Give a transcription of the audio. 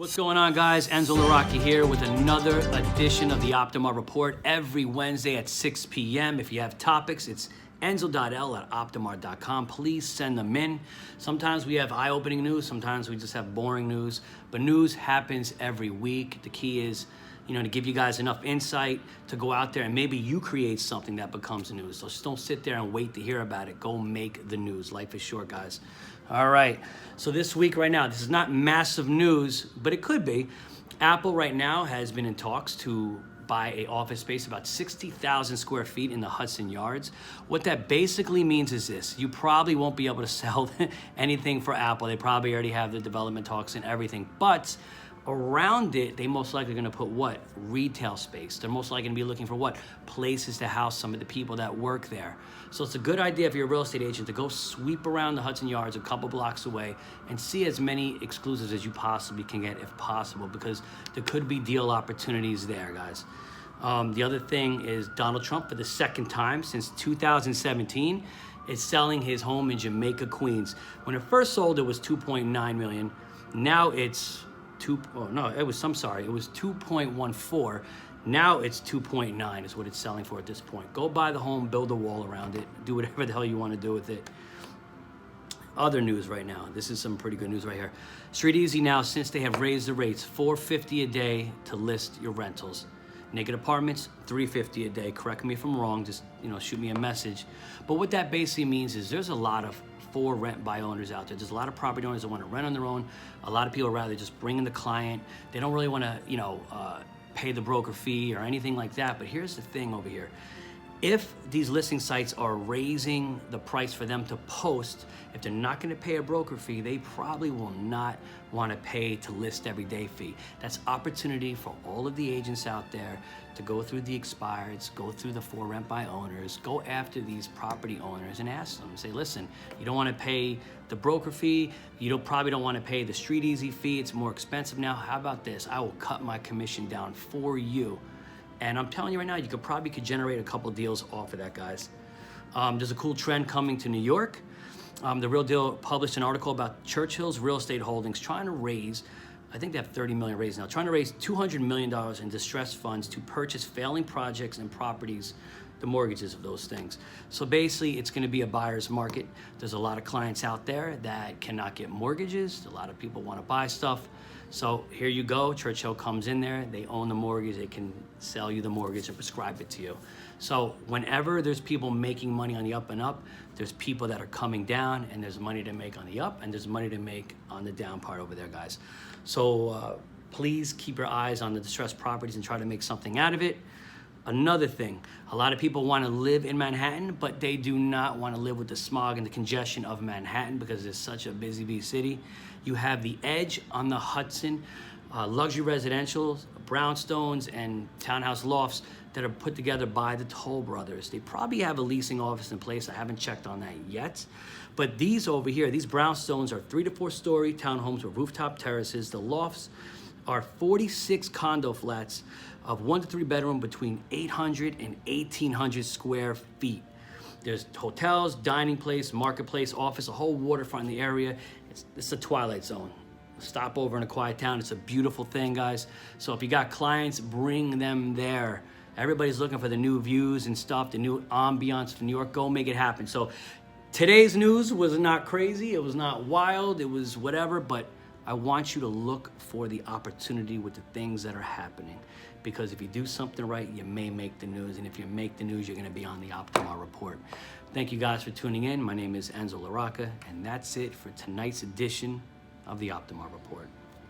What's going on, guys? Enzo.l here with another edition of the Optimar Report every Wednesday at 6 p.m. If you have topics, it's Enzo.l at Optimar.com. Please send them in. Sometimes we have eye-opening news. Sometimes we just have boring news. But news happens every week. The key is, to give you guys enough insight to go out there and maybe you create something that becomes news. So just don't sit there and wait to hear about it. Go make the news. Life is short, guys. All right. So this week right now, this is not massive news, but it could be. Apple right now has been in talks to buy a office space about 60,000 square feet in the Hudson Yards. What that basically means is this: you probably won't be able to sell anything for Apple. They probably already have the development talks and everything, but around it, they most likely going to put what? Retail space. They're most likely going to be looking for what? Places to house some of the people that work there. So it's a good idea if you're a real estate agent to go sweep around the Hudson Yards a couple blocks away and see as many exclusives as you possibly can get if possible, because there could be deal opportunities there, guys. The other thing is Donald Trump, for the second time since 2017, is selling his home in Jamaica, Queens. When it first sold, it was $2.9 million. Now it's it was 2.14. Now it's 2.9 is what it's selling for at this point. Go buy the home, build a wall around it, do whatever the hell you want to do with it. Other news right now. This is some pretty good news right here. Street Easy now, since they have raised the rates, $450 a day to list your rentals. Naked Apartments, $350 a day. Correct me if I'm wrong. Just shoot me a message. But what that basically means is there's a lot of for rent by owners out there. There's a lot of property owners that want to rent on their own. A lot of people rather just bring in the client. They don't really want to, pay the broker fee or anything like that. But here's the thing over here. If these listing sites are raising the price for them to post, if they're not going to pay a broker fee, they probably will not want to pay to list everyday fee. That's opportunity for all of the agents out there to go through the expireds, go through the for rent by owners, go after these property owners and ask them, say, listen, you don't want to pay the broker fee, probably don't want to pay the Street Easy fee, it's more expensive now. How about this? I will cut my commission down for you. And I'm telling you right now, you could generate a couple deals off of that, guys. There's a cool trend coming to New York. The Real Deal published an article about Churchill's Real Estate Holdings trying to raise, I think they have 30 million raised now, trying to raise $200 million in distressed funds to purchase failing projects and properties, the mortgages of those things. So basically, it's going to be a buyer's market. There's a lot of clients out there that cannot get mortgages. A lot of people want to buy stuff. So here you go. Churchill comes in there. They own the mortgage. They can sell you the mortgage and prescribe it to you. So whenever there's people making money on the up and up, there's people that are coming down, and there's money to make on the up, and there's money to make on the down part over there, guys. So please keep your eyes on the distressed properties and try to make something out of it. Another thing, a lot of people want to live in Manhattan, but they do not want to live with the smog and the congestion of Manhattan because it's such a busy, busy city. You have the Edge on the Hudson, luxury residentials, brownstones, and townhouse lofts that are put together by the Toll Brothers. They probably have a leasing office in place. I haven't checked on that yet. But these over here, these brownstones are 3 to 4 story townhomes with rooftop terraces. The lofts are 46 condo flats of 1 to 3 bedroom between 800 and 1,800 square feet. There's hotels, dining place, marketplace, office, a whole waterfront in the area. It's a twilight zone. Stop over in a quiet town. It's a beautiful thing, guys. So if you got clients, bring them there. Everybody's looking for the new views and stuff, the new ambiance of New York. Go make it happen. So today's news was not crazy. It was not wild. It was whatever, but I want you to look for the opportunity with the things that are happening. Because if you do something right, you may make the news. And if you make the news, you're going to be on the Optimar Report. Thank you guys for tuning in. My name is Enzo.l, and that's it for tonight's edition of the Optimar Report.